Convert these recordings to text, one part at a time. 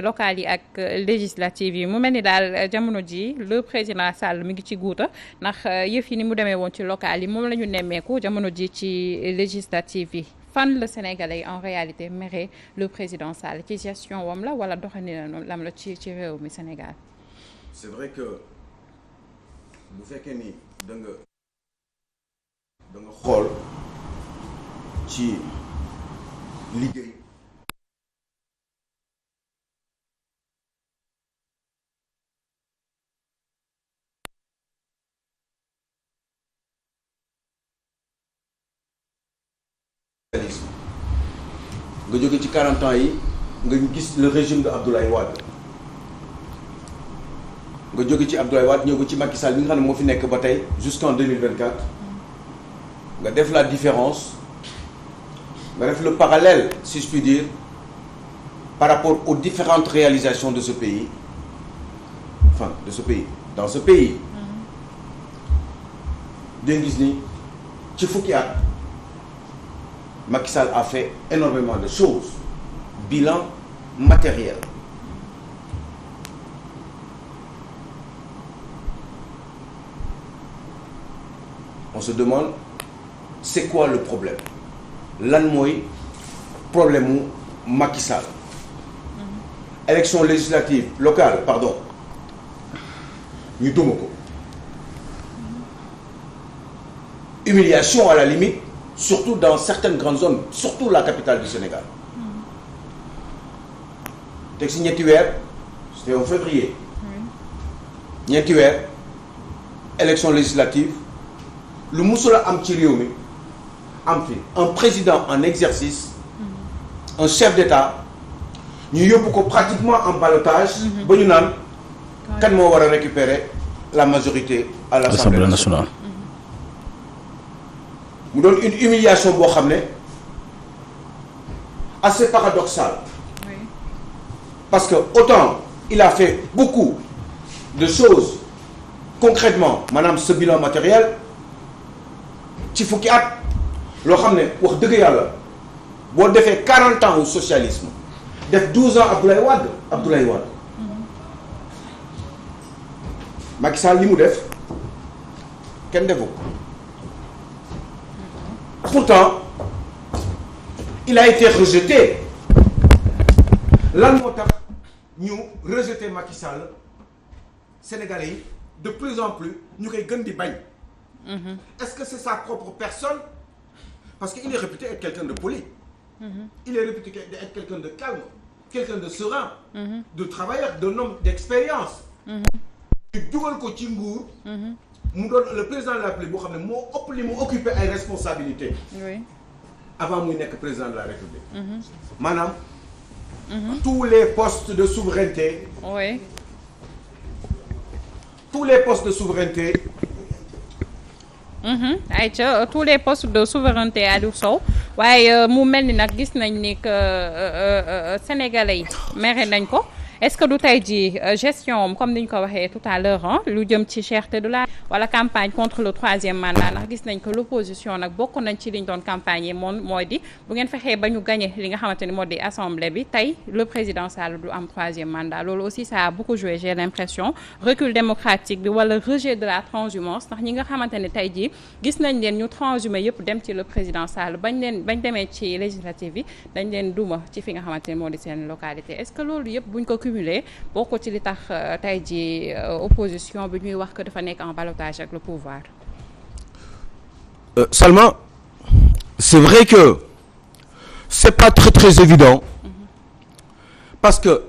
locales yi ak législatives yi mu mel ni daal jamono ji le président Sall mi ngi ci guuta ndax yëf yi ni mu demee woon ci locales yi moom la ñu nemmeeku jamono ji ci législatives yi fan la Sénégalais yi en réalité mere le président Sall ci gestion wam la wala doxalina lam la ci réew mi Sénégal. C'est vrai que bu fekkee ni da nga xool ci liggéey. nga jóge ci 40 ans yi nga gis le régime de Abdoulaye Wade nga jóge ci Abdoulaye Wade ñëw ko ci Macky Sall bi nga xam ne moo fi nekk ba tey jusqu'en 2024 nga def la différence nga def le parallèle si je puis dire par rapport aux différentes réalisations de ce pays dans ce pays dégg gis ni ci fukki at Macky Sall a fait énormément de choses. Bilan matériel. On se demande, c'est quoi le problème? Lan mooy problème mu Macky Sall. Élection législative locale, pardon. ñu duma ko. Humiliation à la limite. Surtout dans certaines grandes zones, surtout la capitale du Sénégal. teg si ñetti weer c'était en février. ñetti weer élection législative lu musul a am ci réew mi am fi un président en exercice. un chef d'État ñu yóbbu ko pratiquement en ballottage. ba ñu naan kan moo war a récupérer la majorité à l'Assemblée nationale. mu doon une humiliation boo xam ne assez paradoxale. Oui. Parce que autant il a fait beaucoup de choses concrètement maanaam ce bilan matériel ci fukki at loo xam ne wax dëgg yàlla boo defee 40 ans au socialisme def 12 ans Abdoulaye Wade. Macky Sall li mu def kenn defu ko. Pourtant il a été rejeté lan moo tax ñu rejeté Macky Sall Sénégalais yi de plus en plus ñu koy gën di bañ. Est-ce que c'est sa propre personne? Parce qu'il est réputé être quelqu'un de poli. Il est réputé être quelqu'un de calme, quelqu'un de serein, de travailleur, d'un homme d'expérience. ñu dugal ko ci nguur. mu doon le président de la République boo xam ne moo ëpp li mu occupé ay responsabilités. Oui. Avant muy nekk président de la République. maanaam. tous les postes de souveraineté. Oui. tous les postes de souveraineté. ayca tous les postes de souveraineté Aliou Sow waaye mu mel ni nag gis nañ ni que sénégalais yi mere nañ ko. Est-ce que du tey jii gestion comme ni ñu ko waxee tout à l'heure lu jëm ci cherté de la wala campagne contre le troisième mandat ndax gis nañ que l'opposition nag bokk nañ ci liñ doon campagne yi moom mooy di bu ngeen fexee ba ñu gagné li nga xamante ni moo di assemblée bi tey le président Sall du am troisième mandat loolu aussi ça a beaucoup joué j'ai l'impression recul démocratique bi wala rejet de la transhumance ndax ñi nga xamante ne tey jii gis nañ leen ñu transhumé yëpp dem ci le président Sall bañ demee ci législative bi dañ leen duma ci fi nga xamante ne moo di seen localité est-ce que loolu yëpp buñ ko boo ko ci li tax tey ji opposition bi ñuy wax que dafa nekk en ballottage avec le pouvoir. Seulement c'est vrai que c'est pas très évident parce que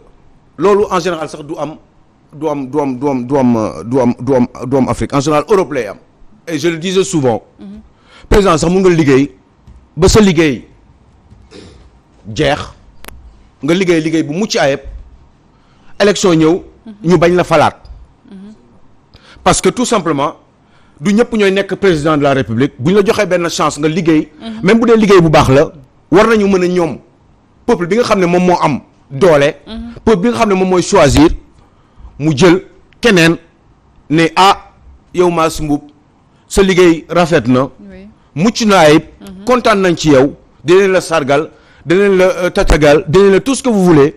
loolu en général sax du am Afrique en général Europe lay am et je le disais souvent président sax mun nga liggéey ba sa liggéey jeex nga liggéey bu mucc ayib élection ñëw ñu bañ la falaat parce que tout simplement du ñëpp ñooy nekk président de la République bu ñu la joxee benn chance nga liggéey même bu dee liggéey bu baax la war nañu mën a ñoom peuple bi nga xam ne moom moo am doole peuple bi nga xam ne moom mooy choisir mu jël keneen ne yow Mass Mboup sa liggéey rafet na mucc na ayib kontaan nañ ci yow dinañ la sargal dinañ la tatagal dinañ la tout ce que vous voulez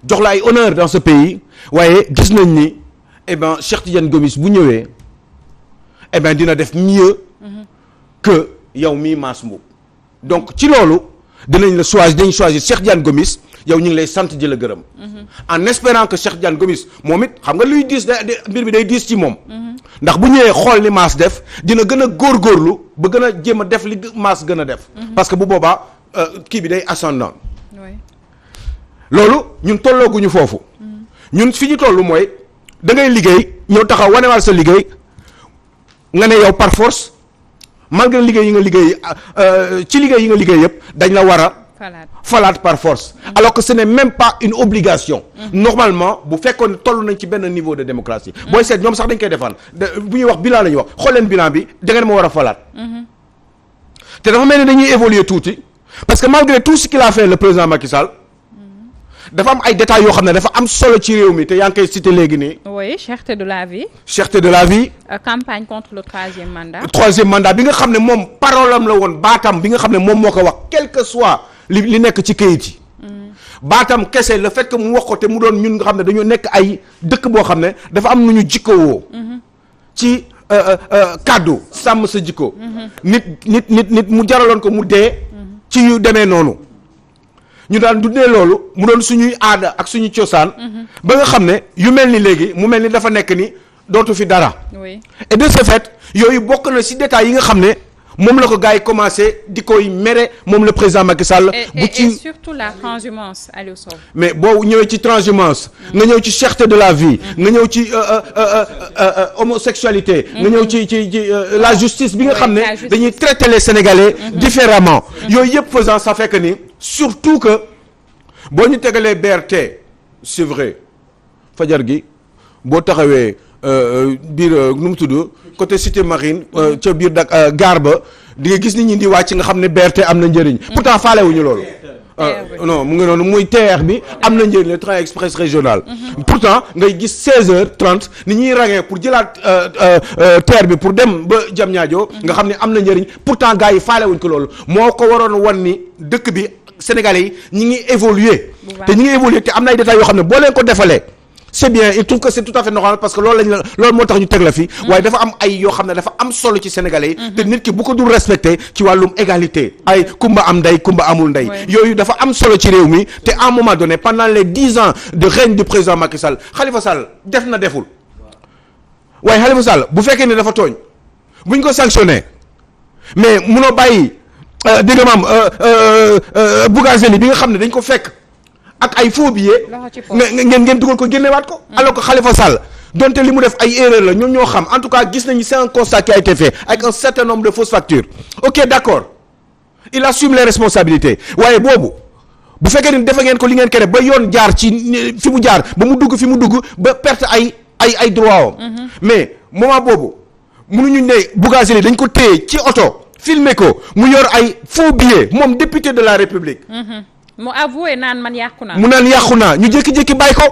jox la ay honneur dans ce pays waaye gis nañ ni eh ben Cheikh Tidiane Gomis bu ñëwee eh ben dina def mieux que yow mii Mass Mboup donc ci loolu dinañ choisir Cheikh Tidiane Gomis yow ñu ngi lay sant di la gërëm en espérant que Cheikh Tidiane Gomis moom it xam nga luy diis mbir bi day diis ci moom ndax bu ñëwee xool li Mass def dina gën a góorgóorlu ba gën a jéem a def li Mass gën a def parce que bu boobaa kii bi day ascendant loolu ñun tollooguñu foofu ñun fi ñu toll mooy da ngay liggéey ñëw taxaw wanewaal sa liggéey nga ne yow par force malgré liggéey yi nga liggéey ci liggéey yi nga liggéey yëpp dañ la war a falaat par force alors que ce n'est même pas une obligation normalement bu fekkoon toll nañ ci benn niveau de démocratie booy seet ñoom sax dañ koy defaan bu ñuy wax bilan la ñuy wax xool leen bilan bi da ngeen ma war a falaat te dafa mel ni dañuy évoluer tuuti parce que malgré tout ce qu'il a fait le président Macky Sall dafa am ay détails yoo xam ne dafa am solo ci réew mi te yaa ngi koy cité léegi nii. oui cherté de la vie. cherté de la vie. campagne contre le troisième mandat. troisième mandat bi nga xam ne moom parole am la woon baatam bi nga xam ne moom moo ko wax quel que soit li nekk ci kayit yi. baatam kese le fait que mu wax ko te mu doon ñun nga xam ne dañoo nekk ay dëkk boo xam ne dafa am nu ñu jikkowoo. ci kàddu sàmm sa jikko. nit mu jaraloon ko mu dee. ci yu demee noonu. ñu daan dundee loolu mu doon suñuy aada ak suñu cosaan ba nga xam ne yu mel ni léegi mu mel ni dafa nekk ni dootu fi dara et de ce fait yooyu bokk na ci détails yi nga xam ne moom la ko gars yi commencé di koy mere moom le président Macky Sall bu ci et surtout la transhumance Aliou Sow mais boo ñëwee ci transhumance nga ñëw ci cherté de la vie nga ñëw ci homosexualité nga ñëw ci la justice bi nga xam ne dañuy traiter les Sénégalais différemment yooyu yëpp faisant ça fait que ni surtout que boo ñu tegalee BRT c'est vrai fajar gi boo taxawee biir nu mu tudd côté cité marine ca biir gaar ba di nga gis nit ñi di wàcc nga xam ne BRT am na njëriñ pourtant faalewuñu loolu non mu ngi noonu muy TER bi am na njëriñ le train express régional pourtant ngay gis 16h30 ni ñuy rangé pour jëlaat TER bi pour dem ba Diamniadio nga xam ne am na njëriñ pourtant gars yi faalewuñ ko loolu moo ko waroon wan ni dëkk bi Sénégalais yi ñi ngi évoluer te ñi ngi évoluer te am na ay détails yoo xam ne boo leen ko defalee c'est bien il trouve que c'est tout à fait normal parce que loolu moo tax ñu teg la fi waaye dafa am ay yoo xam ne dafa am solo ci Sénégalais yi te nit ki bu ko dul respecté ci wàllum égalité ay kumba am ndey kumba amul ndey yooyu dafa am solo ci réew mi te à un moment donné pendant les 10 ans de règne du président Macky Sall Khalifa Sall def na deful waaye Khalifa Sall bu fekkee ne dafa tooñ buñ ko sanctionné mais munoo bàyyi dégg nga maam Bougazelli bi nga xam ne dañ ko fekk ak ay faux billets ngeen dugal ko génnewaat ko alors que Khalifa Sall donte li mu def ay erreur la ñoom ñoo xam en tout cas gis nañu c'est un constat qui a été fait avec un certain nombre de fausses factures ok d'accord il assume les responsabilités waaye boobu bu fekkee ni defe ngeen ko li ngeen ko def ba yoon jaar ci fi mu jaar ba mu dugg fi mu dugg ba perte ay droit am mais moment boobu mënuñu ne Bougazelli dañ ko téye ci oto filmer ko mu yor ay faux billets moom député de la République mu avoué naan man yàqu naa. mu naan yàqu naa ñu jékki-jékki bàyyi ko.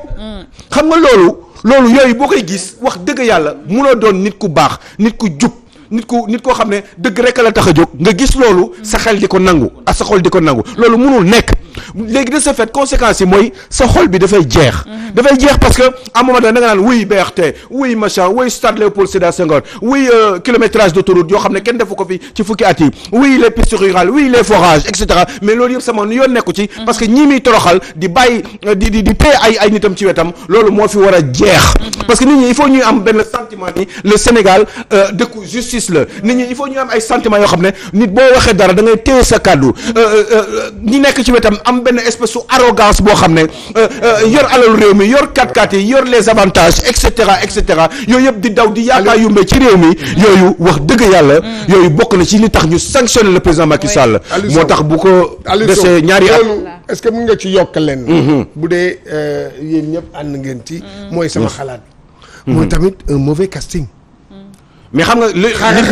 xam nga loolu yooyu boo koy gis wax dëgg yàlla munoo doon nit ku baax nit ku jub nit koo xam ne dëgg rek la tax a jóg nga gis loolu sa xel di ko nangu ak sa xol di ko nangu loolu munul nekk léegi de ce fait conséquence yi mooy sa xol bi dafay jeex. dafay jeex parce que à un moment donné da nga naan wuy BRT wuy machin wuy stade Léopold Sédar Senghor wuy kilométrage d'autoroute yoo xam ne kenn defu ko fi ci fukki at yi wuy les pistes rurales wuy les forages et cetera mais loolu yëpp sama yoon nekku ci. parce que ñii muy toroxal di bàyyi di téye ay nitam ci wetam loolu moo fi war a jeex. parce que nit ñi il faut ñuy am benn sentiment ni le Sénégal dëkku justice la nit ñi il faut ñu am ay sentiments yoo xam ne nit boo waxee dara da ngay téye sa kàddu ñi nekk ci wetam am benn espèce su arrogance boo xam ne yor alalu réew mi yor kat-kat yi yor les avantages et cetera yooyu yëpp di daw di yaakaar yumbe ci réew mi yooyu wax dëgg yàlla yooyu bokk na ci li tax ñu sanctionner le président Macky Sall moo tax bu ko desee ñaari at est-ce que mën nga ci yokk leen bu dee yéen ñëpp ànd ngeen ci mooy sama xalaat mooy tamit un mauvais casting mais xam nga li xaaral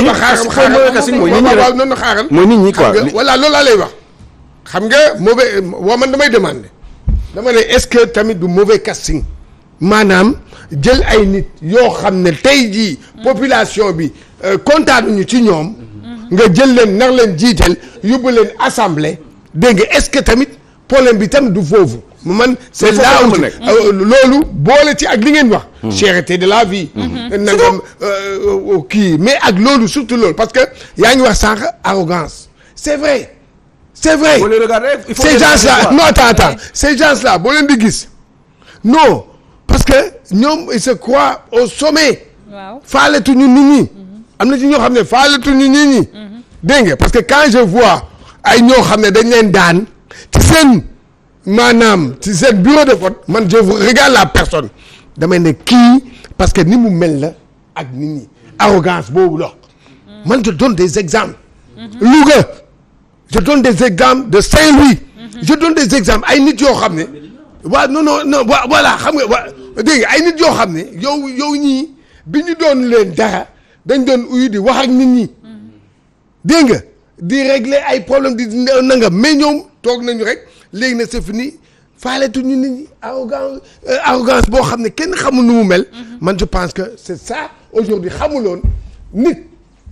mooy nit ñi quoi voilà loolu laa lay wax xam nga mauvais man damay demander dama ne est-ce que tamit du mauvais casting maanaam jël ay nit yoo xam ne tey jii population bi kontaanuñu ci ñoom nga jël leen nar leen jiital yóbbu leen assemblée dégg nga est-ce que tamit problème bi tam du foofu man c'est là où loolu boole ci ak li ngeen wax. cherté de la vie. nangam kii mais ak loolu surtout loolu parce que yaa ngi wax sànq arrogance c'est vrai. c'est vrai faut les regarder, il faut ces gens-là non attends ces gens-là boo leen di gis non parce que ñoom ils se croient au sommet. waaw faaletuñu nit ñi. am na ci ñoo xam ne faaletuñu nit ñi. dégg nga parce que quand je vois ay ñoo xam ne dañ leen daan ci seen maanaam ci seen bureau de vote man je regarde la personne damay ne kii parce que ni mu mel la ak nit ñi arrogance boobu la man je donne des exemples. Louga je donne des exemples de Saint-Louis. je donne des exemples ay nit yoo xam ne waaw non voilà xam nga waa dégg nga ay nit yoo xam ne yow ñii bi ñu doon leen dara dañ doon uyu di wax ak nit ñi. dégg nga di régler ay problème di nangam mais ñoom toog nañu rek léegi ne c'est fini faaletuñu nit ñi arrogance boo xam ne kenn xamul nu mu mel. man je pense que c'est ça aujourd'hui xamuloon nit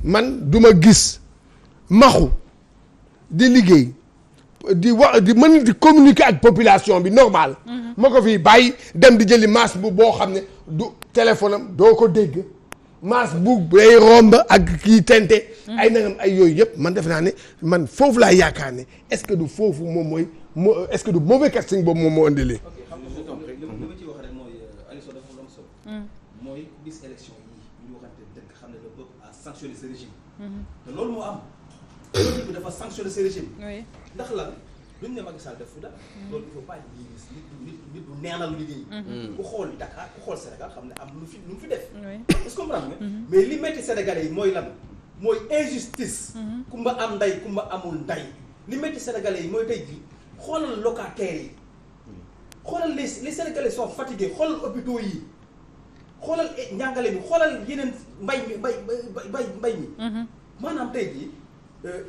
man du ma gis maxu di liggéey di wax di mën di communiquer ak population bi normal. ma ko fii bàyyi dem di jëli masse bu boo xam ne du téléphone am doo ko dégg. masse bu day romb ak kii tente ay nangam ay yooyu yëpp man def naa ne man foofu laa yaakaar ne est-ce que du foofu moom mooy est-ce que du mauvais casting boobu moom moo indi lii. ok xam nga li ma ci wax rek mooy Aliou Sow dafa am solo. mooy bis élection yi ñu waxante dëgg xam ne le peuple a sanctionné ce régime. te loolu moo am. loolu bi dafa sanctionné ce régime. ndax lan duñ ne Macky Sall def fu dara. loolu il faut pas nit du neenal liggéey. ku xool Dakar ku xool Sénégal xam ne am lu fi def. est-ce que comprendre nga. mais li metti Sénégalais yi mooy lan mooy injustice. kumba am nday kumba amul nday li metti Sénégalais yi mooy tey jii xoolal locataires yi xoolal les Sénégalais sont fatigués xoolal hôpitaux yi xoolal njàngale bi xoolal yeneen mbay mi. maanaam tey jii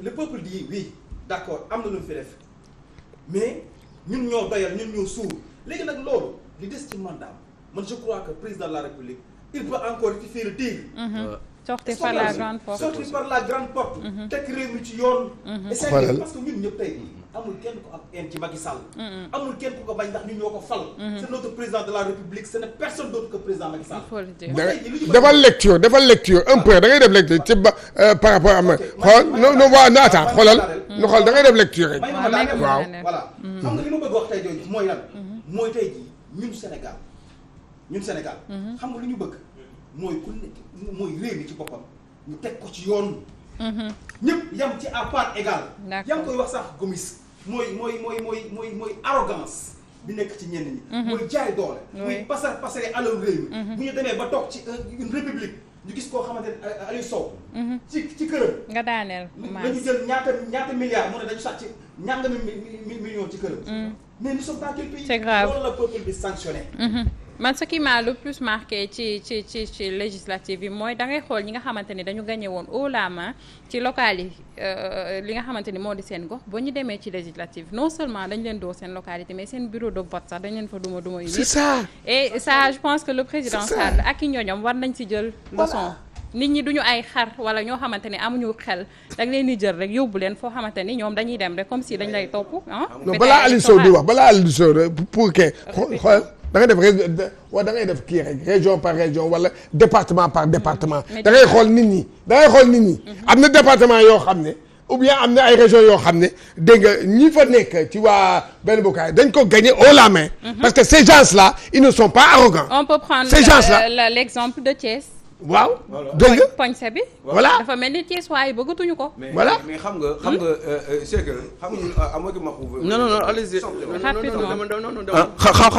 le peuple dit oui d'accord am na lu mu fi def mais ñun ñoo doyal ñun ñoo suur léegi nag loolu li des ci mandat man je crois que président de la République il peut encore rectifier le tir. sortir par la grande porte. sortir par la grande porte. teg réew mi ci yoon. et c'est parce que ñun ñëpp tey amul kenn ko am haine ci Macky Sall. amul kenn ku ko bañ ndax ñun ñoo ko fal. c'est notre président de la République ce n'est personne d'autre que président Macky Sall. il faut le dire. defal lecture un peu da ngay def lecture ci par rapport am xool non waa na attends xoolal nu xool da ngay def lecture rek. waaw voilà. xam nga li ma bëgg wax tey jooju mooy lan. mooy tey jii ñun Sénégal xam nga lu ñu bëgg mooy ku nekk mooy réew mi ci boppam ñu teg ko ci yoon. ñëpp yam ci à part égale. yaa ngi koy wax sax Gomis mooy arrogance bi nekk ci ñenn ñi. mooy jaay doole. muy passer alalu réew mi. bu ñu demee ba toog ci une république ñu gis koo xamante ne Aliou Sow. ci këram. nga daaneel la ñu jël ñaata milliards mu ne dañu sàcc ñàngami millions ci këram. mais nous sommes dans quel pays. C'est grave. loolu la peuple bi sanctionné. man ce qui m'a le plus marqué ci législative yi mooy da ngay xool ñi nga xamante ni dañu gagné woon haut la main ci local yi li nga xamante ni moo di seen gox ba ñu demee ci législative non seulement dañ leen doo seen localité mais seen bureau de vote sax dañ leen fa duma yu nit. c'est ça. et ça je pense que le président Sall ak i ñooñam war nañ ci jël leçon. nit ñi duñu ay xar wala ñoo xamante ni amuñu xel da nga leen di jël rek yóbbu leen foo xamante ni ñoom dañuy dem rek comme si dañ lay topp ah. non balaa Aliou Sow di wax balaa Aliou Sow pour que xool da ngay def da ngay def kii rek région par région wala département par département. da ngay xool nit ñi. am na département yoo xam ne ou bien am na ay régions yoo xam ne dégg nga ñi fa nekk ci waa benn bokkaay dañ ko gagné haut la main. parce que ces gens-là ils ne sont pas arrogants. on peut prendre l'exemple de Thiès. waaw dégg nga poñse bi. voilà dafa mel ni Thiès waaye bëggatuñu ko. voilà mais xam nga c'est que xam nga amoo ki ma xuuf. non allez-y. xam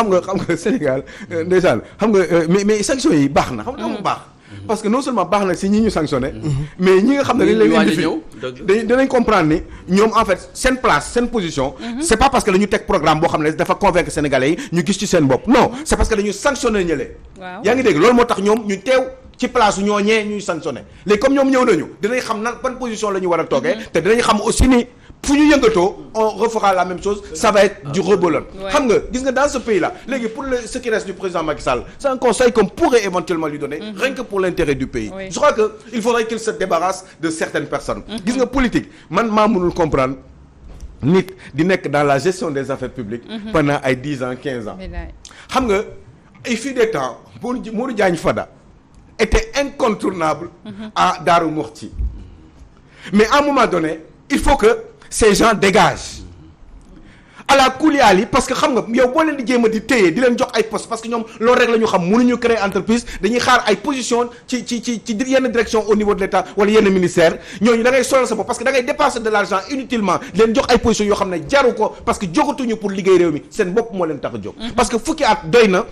nga Sénégal ndeysaan xam nga mais sanctions yi baax na xam nga mu baax. parce que non seulement baax na si ñi ñu sanctionné. mais ñi nga xam ne dañ leen indi fi dinañ comprendre ni ñoom en fait seen place seen position. c'est pas parce que dañu teg programme boo xam ne dafa convaincre sénégalais yi ñu gis ci seen bopp non c'est parce que dañu sanctionné ñële. waaw yaa ngi dégg loolu moo tax ñoom ñu teew ci place ñooñee ñuy sanctionné léegi comme ñoom ñëw nañu dinañ xam nan ban position la ñu war a toogee te dinañ xam aussi ni fu ñu yëngatoo on refera la même chose ça va être du rebelote. xam nga gis nga dans ce pays là léegi pour ce qui reste du président Macky Sall c'est un conseil qu'on pourrait éventuellement lui donner rien que pour l'intérêt du pays. je crois que il faudrait qu'il se débarrasse de certaines personnes. gis nga politique man maa mënul comprendre nit di nekk dans la gestion des affaires publiques pendant ay 10 ans 15 ans xam nga il fut des temps Modou Diagne Fada était incontournable à Darou Mouhty mais à un moment donné il faut que ces gens dégagent à la kuliyaal yi parce que xam nga yow boo leen di jéem a di téye di leen jox ay poste parce que ñoom loolu rek la ñu xam mënuñu créer entreprise dañuy xaar ay position ci yenn direction au niveau de l'État wala yenn ministère ñooñu da ngay solal sa bopp parce que da ngay dépenser de l'argent inutilement di leen jox ay position yoo xam ne jaru ko parce que joxatuñu pour liggéey réew mi seen bopp moo leen tax a jóg parce que fukki at doy na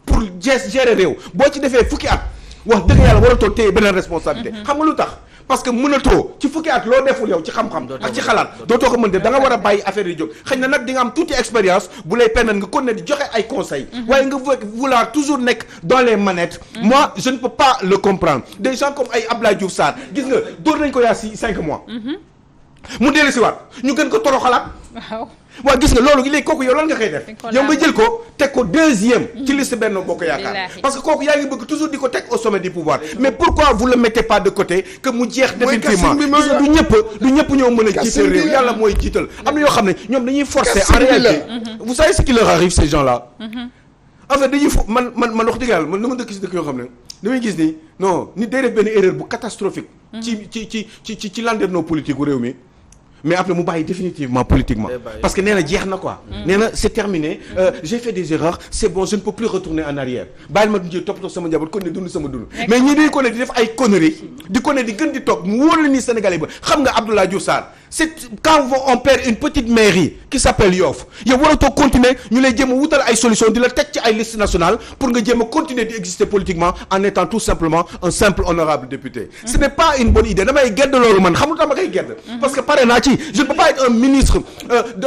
pour gérer réew boo ci defee fukki at wax dëgg yàlla waratoo téye beneen responsabilité xam nga lu tax parce que mënatoo ci fukki at loo deful yow ci xam-xam ak ci xalaat dootoo ko mën def da nga war a bàyyi affaire yi jóg xëy na nag di nga am tuuti expérience bu lay permettre nga continuer di joxe ay conseils waaye nga vouloir toujours nekk dans les manettes moi je ne peux pas le comprendre des gens comme ay Abdoulaye Diouf Sarr gis nga dóor nañ ko yaa si 5 mois mu dellu si waat ñu gën ko toroxalaat waaw gis nga loolu léegi kooku yow lan nga koy def yow nga jël ko teg ko deuxième ci liste Benno Bokk Yaakaar parce que kooku yaa ngi bëgg toujours di ko teg au sommet du pouvoir mais pourquoi vous le mettez pas de côté que mu jeex définitivement gis nga du ñëpp ñoo mën a jiital réew yàlla mooy jiital am na yoo xam ne ñoom dañuy forcer en réalité vous savez ce qui leur arrive ces gens là en fait dañuy man wax dëgg yàlla man dama dëkk si dëkk yoo xam ne damay gis ni non nit day def benn erreur bu catastrophique ci landerneau politique gu réew mi mais après mu bàyyi définitivement politiquement parce que nee na jeex na quoi nee na c'est terminé j'ai fait des erreurs c'est bon je ne peux plus retourner en arrière bàyyil ma dundee toppatoo sama njaboot kon ne dund sama dund mais ñii dañu ko ne di def ay conneries di ko ne di gën di toog mu wóor la ni Sénégalais ba xam nga Abdoulaye Diouf Sarr c'est quand on perd une petite mairie qui s'appelle Yoff yow waratoo continuer ñu lay jéem a wutal ay solution di la teg ci ay liste nationale pour nga jéem a continuer di exister politiquement en étant tout simplement un simple honorable député ce n'est pas une bonne idée damay gedd loolu man xamul tax ma koy gedd parce que pare naa ci je ne peux pas être un ministre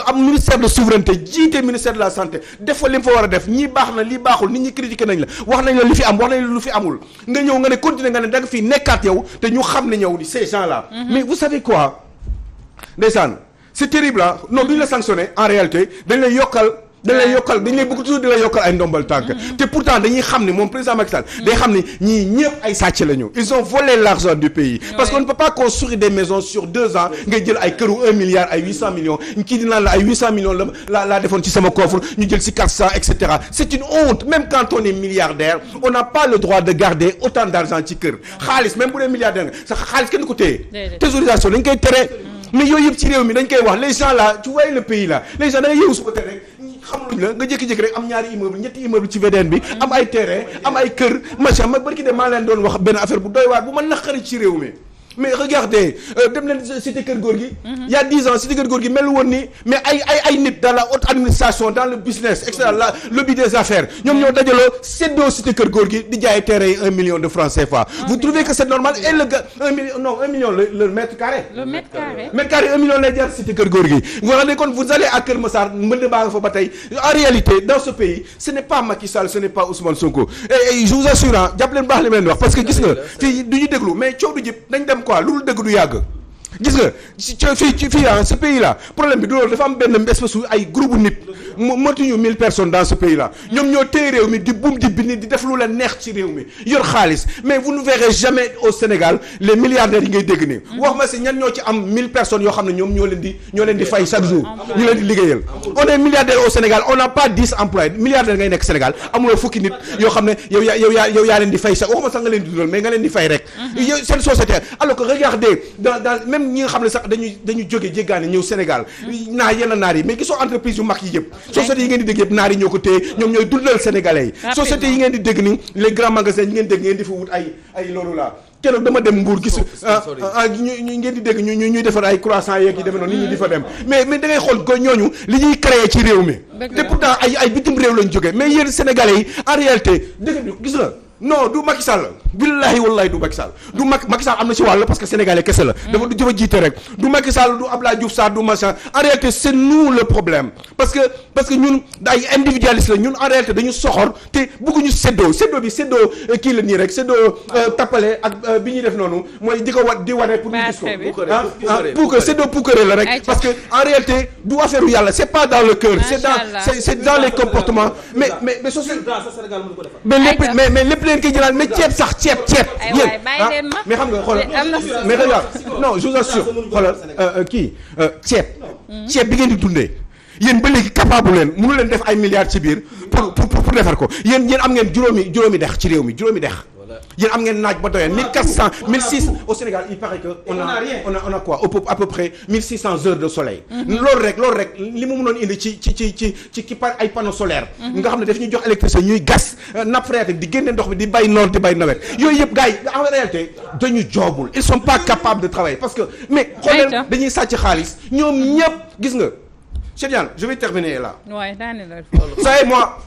am ministère de souveraineté jiite ministère de la santé def fa li mu fa war a def ñii baax na lii baaxul nit ñi critiqué nañ la wax nañ la li fi am wax nañ la lu fi amul nga ñëw nga ne continuer nga ne da nga fii nekkaat yow te ñu xam ne ñëw di ces gens là mais vous savez quoi ndeysaan c'est terrible ah non duñu la sanctionner en réalité dañ lay yokkal dañ lay bëgg toujours di la yokkal ay ndombal tànk te pourtant dañuy xam ne moom président Macky Sall day xam ne ñii ñëpp ay sàcc lañu ils ont volé l'argent du pays parce qu'on ne peut pas construire des maisons sur 2 ans ngay jël ay këru 1 milliard ay 800 millions kii di naan la ay 800 millions la defoon ci sama coffre ñu jël ci 400 etc. C'est une honte même quand on est milliardaire on n'a pas le droit de garder autant d'argent ci kër xaalis même bu dee milliardaire nga sax xaalis kenn ko téye thésaurisation dañ koy tere mais yooyu yëpp ci réew mi dañ koy wax les gens là tu vois le pays là les gens da ngay yeewu suba teel rek xamuluñ la nga jékki-jékki rek am ñaari immeuble ñetti immeuble ci VDN bi am ay terrain am ay kër machin ma barki de maa leen doon wax benn affaire bu doy waar bu ma naqari ci réew mi mais regardez dem leen cité Kër Góor gi il y a 10 ans cité Kër Góor gi mel woon ni mais ay nit dans la haute administration dans le business etc la lobby des affaires ñoom ñoo dajaloo séddoo cité Kër Góor gi di jaay terrain yi 1 million de francs CFA vous trouvez que c'est normal et le gars 1 million le mètre carré 1 million lay jar cité Kër Góor gi vous rendez compte vous allez à Kër Massar mbënd baa nga fa ba tey en réalité dans ce pays ce n'est pas Macky Sall ce n'est pas Ousmane Sonko et je vous assure jàpp leen baax li ma leen wax parce que gis nga fii du ñu déglu mais coow du jëpp nañ dem quoi lu dul dëgg du yàgg gis nga fii ce pays là problème bi du loolu dafa am benn espèce ay groupe nit motuñu 1000 personnes dans ce pays là ñoom ñoo téye réew mi di buum di bindi di def lu la neex ci réew mi yor xaalis mais vous ne verrez jamais au Sénégal les milliardaires yi ngay dégg nii wax ma si ñan ñoo ci am 1000 personnes yoo xam ne ñoom ñoo leen di fay chaque jour ñu leen di liggéeyal on est milliardaire au Sénégal on n'a pas 10 employés milliardaire ngay nekk Sénégal amuloo fukki nit yoo xam ne yow yaa leen di fay sax waxuma sax nga leen di dundal mais nga leen di fay rek yow seen société alors que regardez dans même ñi nga xam ne sax dañu jóge jéggaane ñëw Sénégal yenn naar yi mais gisoo entreprise yu mag yi yëpp sociétés yi ngeen di dégg yëpp naar yi ñoo ko téye ñoom ñooy dundal sénégalais yi sociétés yi ngeen di dégg ni les grands magasins yi ngeen dégg ngeen di fa wut ay loolu la keroog dama dem Mbour gis ñu ngeen di dégg ñuy defar ay croissants yeeg yi demee noonu nit ñi di fa dem mais da ngay xool ko ñooñu li ñuy créer ci réew mi te pourtant ay bitim réew lañ jógee mais yéen sénégalais yi en réalité dëgg bi gis la non du Macky Sall billahi wallahi du Macky Sall du Macky Sall am na ci wàll parce que sénégalais kese la dafa jiite rek du Macky Sall du Abdoulaye Diouf Sarr du machin en réalité c'est nous le problème parce que ñun ay individualistes la ñun en réalité dañu soxor te bëgguñu séddoo bi séddoo kii la nii rek séddoo tappale ak bi ñuy def noonu mooy di ko di wane pour ñu gis ko pour que séddoo puukare la rek parce que en réalité du affaire yàlla c'est pas dans le cœur c'est dans les comportements mais lépp leen koy jëlaat mais ceeb sax ceeb. ay waay bàyyi leen ma mais xam nga xoolal am na mais regarde non je vous assure xoolal kii ceeb bi ngeen di dundee yéen ba léegi capable leen mënu leen def ay milliards ci biir pour defar ko yéen am ngeen juróomi dex ci réew mi juróomi dex. yéen am ngeen naaj ba doyeen 1400 1600 au Sénégal il paraît que on a quoi à peu près 1600 heures de soleil. loolu rek li mu mënoon indi ci par ay panneaux solaires. nga xam ne daf ñuy jox électricité ñuy gas nappe phréatique di génne ndox mi di bay noor di bay nawet yooyu yëpp gars yi en réalité dañu joobul ils sont pas capables de travailler parce que mais xoolal dañuy sàcc xaalis ñoom ñëpp gis nga Cheikh Diane je vais terminer là. waay daane la. ça y est moi.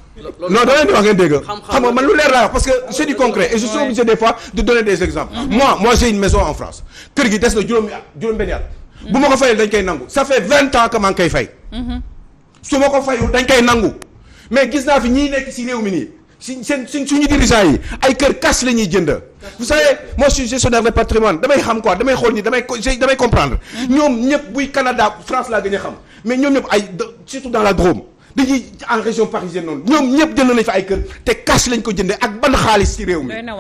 non da leen di wax ngeen dégg xam nga man lu leer laa wax parce que c'est du concret et je suis obligé des fois de donner des exemples. moi j'ai une maison en France kër gi des na juróom-benni at. bu ma ko fayul dañ koy nangu ça fait 20 ans que maa ngi koy fay. su ma ko fayul dañ koy nangu mais gis naa fi ñii nekk si réew mi nii suñu dirigeants yi ay kër cash la ñuy jënd. vous savez moi je suis gestionnaire de patrimoine damay xam quoi damay xool ni damay comprendre. ñoom ñëpp buy Canada France laa gën a xam mais ñoom ñëpp surtout dans la Drôme. dañuy en région parisienne noonu ñoom ñëpp jënd nañ fa ay kër te cash lañ ko jëndee ak ban xaalis ci réew mi.